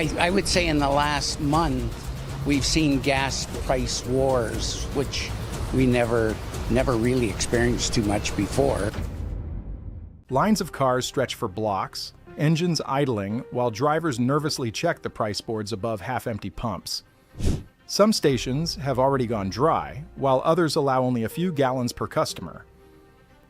I would say in the last month, we've seen gas price wars, which we never really experienced too much before. Lines of cars stretch for blocks, engines idling while drivers nervously check the price boards above half-empty pumps. Some stations have already gone dry, while others allow only a few gallons per customer.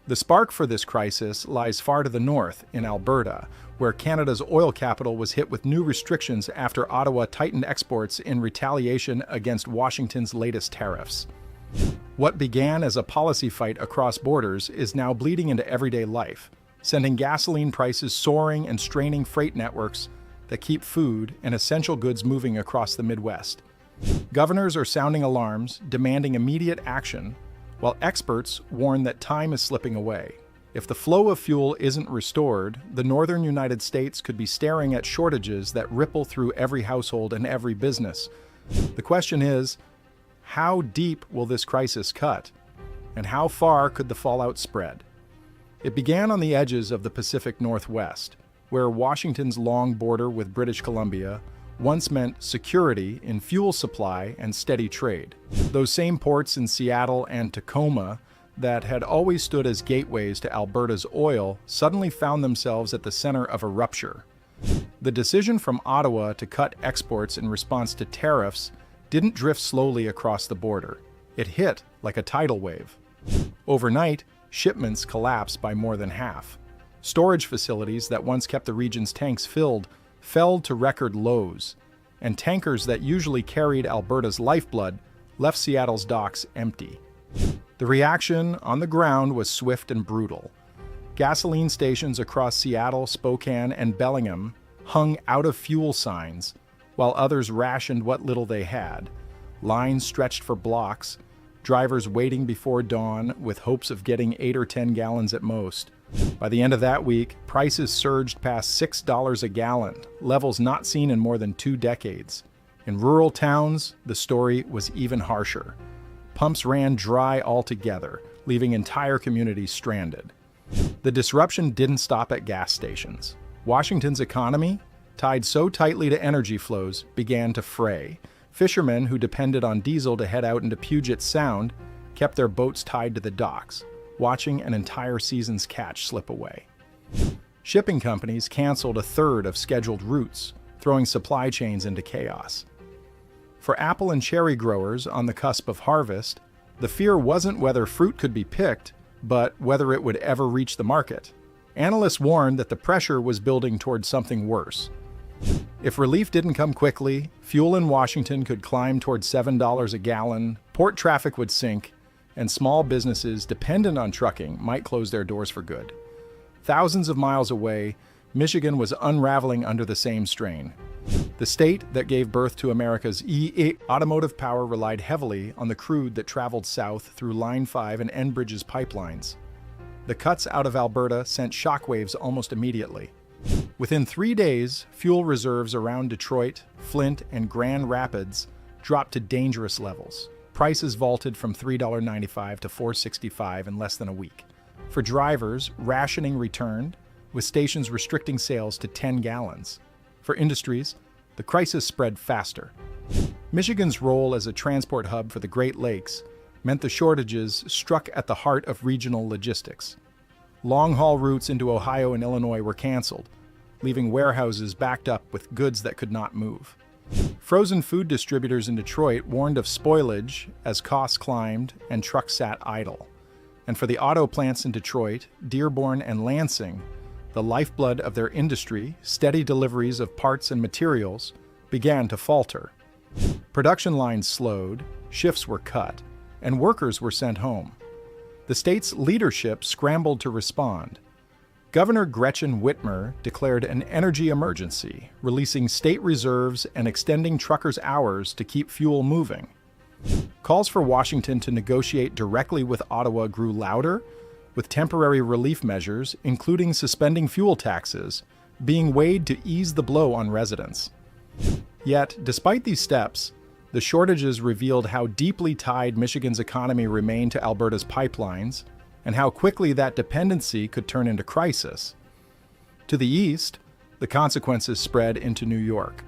The spark for this crisis lies far to the north, in Alberta, where Canada's oil capital was hit with new restrictions after Ottawa tightened exports in retaliation against Washington's latest tariffs. What began as a policy fight across borders is now bleeding into everyday life, sending gasoline prices soaring and straining freight networks that keep food and essential goods moving across the Midwest. Governors are sounding alarms, demanding immediate action, while experts warn that time is slipping away. If the flow of fuel isn't restored, the northern United States could be staring at shortages that ripple through every household and every business. The question is, how deep will this crisis cut? And how far could the fallout spread? It began on the edges of the Pacific Northwest, where Washington's long border with British Columbia once meant security in fuel supply and steady trade. Those same ports in Seattle and Tacoma that had always stood as gateways to Alberta's oil suddenly found themselves at the center of a rupture. The decision from Ottawa to cut exports in response to tariffs didn't drift slowly across the border. It hit like a tidal wave. Overnight, shipments collapsed by more than half. Storage facilities that once kept the region's tanks filled fell to record lows, and tankers that usually carried Alberta's lifeblood left Seattle's docks empty. The reaction on the ground was swift and brutal. Gasoline stations across Seattle, Spokane, and Bellingham hung out of fuel signs, while others rationed what little they had. Lines stretched for blocks, drivers waiting before dawn with hopes of getting 8 or 10 gallons at most. By the end of that week, prices surged past $6 a gallon, levels not seen in more than 2 decades. In rural towns, the story was even harsher. Pumps ran dry altogether, leaving entire communities stranded. The disruption didn't stop at gas stations. Washington's economy, tied so tightly to energy flows, began to fray. Fishermen who depended on diesel to head out into Puget Sound kept their boats tied to the docks, watching an entire season's catch slip away. Shipping companies canceled a third of scheduled routes, throwing supply chains into chaos. For apple and cherry growers on the cusp of harvest, the fear wasn't whether fruit could be picked, but whether it would ever reach the market. Analysts warned that the pressure was building towards something worse. If relief didn't come quickly, fuel in Washington could climb towards $7 a gallon, port traffic would sink, and small businesses dependent on trucking might close their doors for good. Thousands of miles away, Michigan was unraveling under the same strain. The state that gave birth to America's automotive power relied heavily on the crude that traveled south through Line 5 and Enbridge's pipelines. The cuts out of Alberta sent shockwaves almost immediately. Within 3 days, fuel reserves around Detroit, Flint, and Grand Rapids dropped to dangerous levels. Prices vaulted from $3.95 to $4.65 in less than a week. For drivers, rationing returned, with stations restricting sales to 10 gallons. For industries, the crisis spread faster. Michigan's role as a transport hub for the Great Lakes meant the shortages struck at the heart of regional logistics. Long-haul routes into Ohio and Illinois were canceled, leaving warehouses backed up with goods that could not move. Frozen food distributors in Detroit warned of spoilage as costs climbed and trucks sat idle. And for the auto plants in Detroit, Dearborn, and Lansing, the lifeblood of their industry, steady deliveries of parts and materials, began to falter. Production lines slowed, shifts were cut, and workers were sent home. The state's leadership scrambled to respond. Governor Gretchen Whitmer declared an energy emergency, releasing state reserves and extending truckers' hours to keep fuel moving. Calls for Washington to negotiate directly with Ottawa grew louder, with temporary relief measures, including suspending fuel taxes, being weighed to ease the blow on residents. Yet, despite these steps, the shortages revealed how deeply tied Michigan's economy remained to Alberta's pipelines, and how quickly that dependency could turn into crisis. To the east, the consequences spread into New York.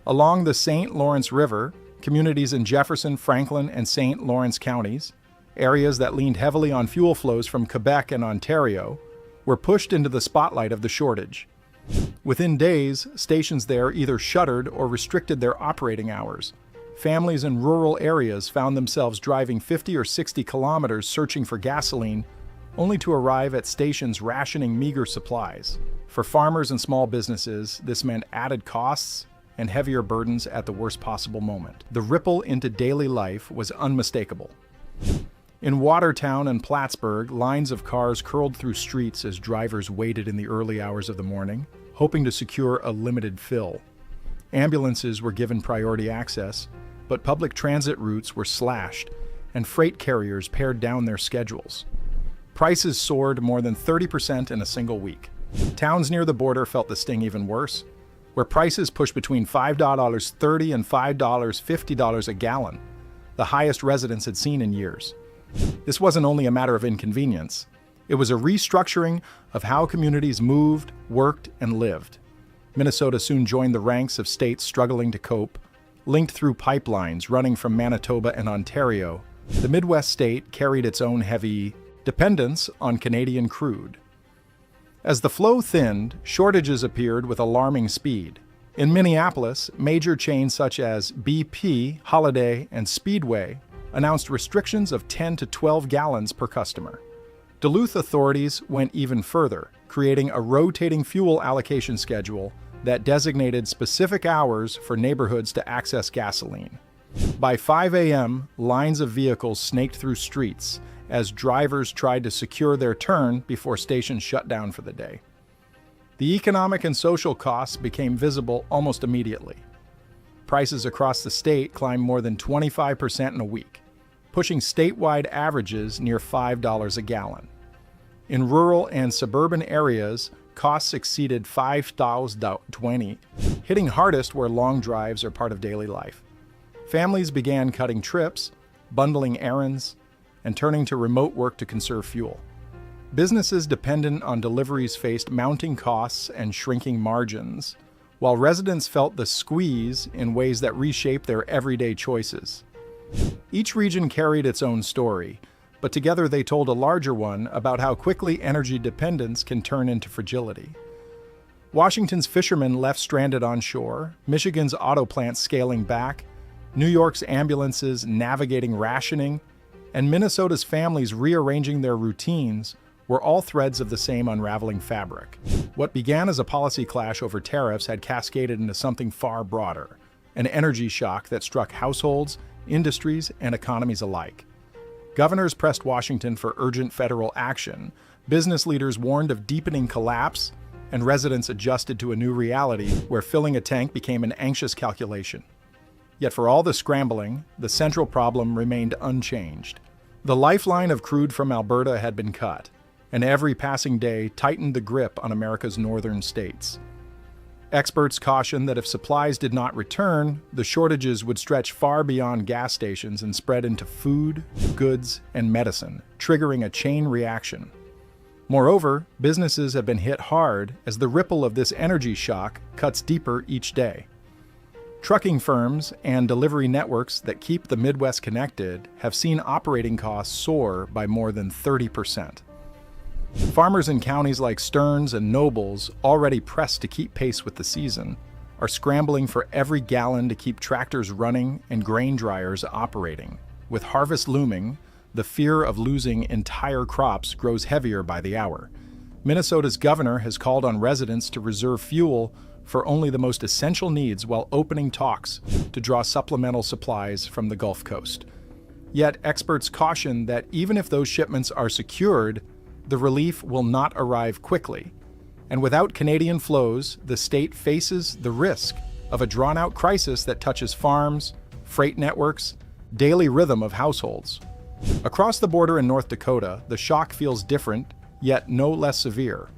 Along the St. Lawrence River, communities in Jefferson, Franklin, and St. Lawrence counties, areas that leaned heavily on fuel flows from Quebec and Ontario, were pushed into the spotlight of the shortage. Within days, stations there either shuttered or restricted their operating hours. Families in rural areas found themselves driving 50 or 60 kilometers searching for gasoline, only to arrive at stations rationing meager supplies. For farmers and small businesses, this meant added costs and heavier burdens at the worst possible moment. The ripple into daily life was unmistakable. In Watertown and Plattsburgh, lines of cars curled through streets as drivers waited in the early hours of the morning, hoping to secure a limited fill. Ambulances were given priority access, but public transit routes were slashed, and freight carriers pared down their schedules. Prices soared more than 30% in a single week. Towns near the border felt the sting even worse, where prices pushed between $5.30 and $5.50 a gallon, the highest residents had seen in years. This wasn't only a matter of inconvenience, it was a restructuring of how communities moved, worked, and lived. Minnesota soon joined the ranks of states struggling to cope. Linked through pipelines running from Manitoba and Ontario, the Midwest state carried its own heavy dependence on Canadian crude. As the flow thinned, shortages appeared with alarming speed. In Minneapolis, major chains such as BP, Holiday, and Speedway announced restrictions of 10 to 12 gallons per customer. Duluth authorities went even further, creating a rotating fuel allocation schedule that designated specific hours for neighborhoods to access gasoline. By 5 a.m., lines of vehicles snaked through streets as drivers tried to secure their turn before stations shut down for the day. The economic and social costs became visible almost immediately. Prices across the state climbed more than 25% in a week, pushing statewide averages near $5 a gallon. In rural and suburban areas, costs exceeded $5.20, hitting hardest where long drives are part of daily life. Families began cutting trips, bundling errands, and turning to remote work to conserve fuel. Businesses dependent on deliveries faced mounting costs and shrinking margins, while residents felt the squeeze in ways that reshaped their everyday choices. Each region carried its own story, but together they told a larger one about how quickly energy dependence can turn into fragility. Washington's fishermen left stranded on shore, Michigan's auto plants scaling back, New York's ambulances navigating rationing, and Minnesota's families rearranging their routines were all threads of the same unraveling fabric. What began as a policy clash over tariffs had cascaded into something far broader, an energy shock that struck households, industries, and economies alike. Governors pressed Washington for urgent federal action, business leaders warned of deepening collapse, and residents adjusted to a new reality where filling a tank became an anxious calculation. Yet for all the scrambling, the central problem remained unchanged. The lifeline of crude from Alberta had been cut, and every passing day tightened the grip on America's northern states. Experts cautioned that if supplies did not return, the shortages would stretch far beyond gas stations and spread into food, goods, and medicine, triggering a chain reaction. Moreover, businesses have been hit hard as the ripple of this energy shock cuts deeper each day. Trucking firms and delivery networks that keep the Midwest connected have seen operating costs soar by more than 30%. Farmers in counties like Stearns and Nobles, already pressed to keep pace with the season, are scrambling for every gallon to keep tractors running and grain dryers operating. With harvest looming, the fear of losing entire crops grows heavier by the hour. Minnesota's governor has called on residents to reserve fuel for only the most essential needs while opening talks to draw supplemental supplies from the Gulf Coast. Yet experts caution that even if those shipments are secured, the relief will not arrive quickly. And without Canadian flows, the state faces the risk of a drawn-out crisis that touches farms, freight networks, daily rhythm of households. Across the border in North Dakota, the shock feels different, yet no less severe.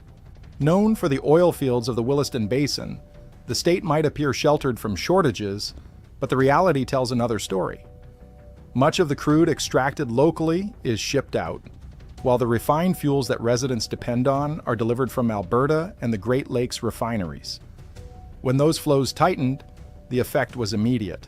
Known for the oil fields of the Williston Basin, the state might appear sheltered from shortages, but the reality tells another story. Much of the crude extracted locally is shipped out, while the refined fuels that residents depend on are delivered from Alberta and the Great Lakes refineries. When those flows tightened, the effect was immediate.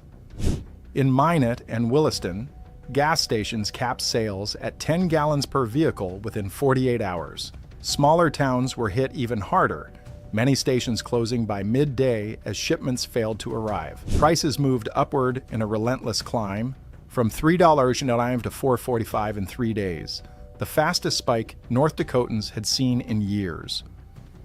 In Minot and Williston, gas stations capped sales at 10 gallons per vehicle within 48 hours. Smaller towns were hit even harder, many stations closing by midday as shipments failed to arrive. Prices moved upward in a relentless climb, from $3.09 to $4.45 in 3 days, the fastest spike North Dakotans had seen in years.